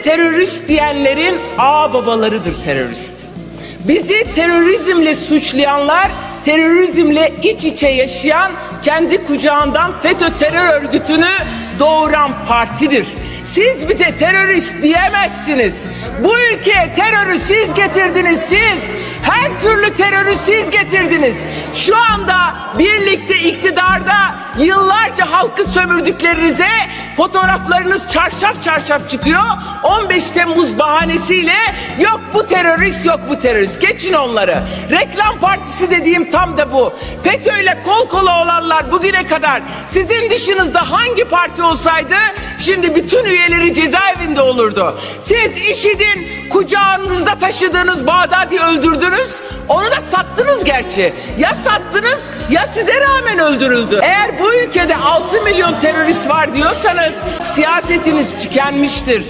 terörist diyenlerin ağababalarıdır terörist. Bizi terörizmle suçlayanlar, terörizmle iç içe yaşayan, kendi kucağından FETÖ terör örgütünü doğuran partidir. Siz bize terörist diyemezsiniz. Bu ülkeye terörü siz getirdiniz, siz. Her türlü terörü siz getirdiniz. Şu anda birlikte iktidarda yıllarca halkı sömürdüklerinize fotoğraflarınız çarşaf çarşaf çıkıyor. 15 Temmuz bahanesiyle yok bu terörist, yok bu terörist. Geçin onları. Reklam partisi dediğim tam da bu. FETÖ'yle kol kola olanlar bugüne kadar sizin dışınızda hangi parti olsaydı şimdi bütün üyeleri cezaevinde olurdu. Siz IŞİD'in kucağınızda taşıdığınız Bağdadi'yi öldürdünüz. Onu da sattınız gerçi. Ya sattınız ya size rağmen öldürüldü. Eğer bu ülkede 6 milyon terörist var diyorsanız siyasetiniz tükenmiştir.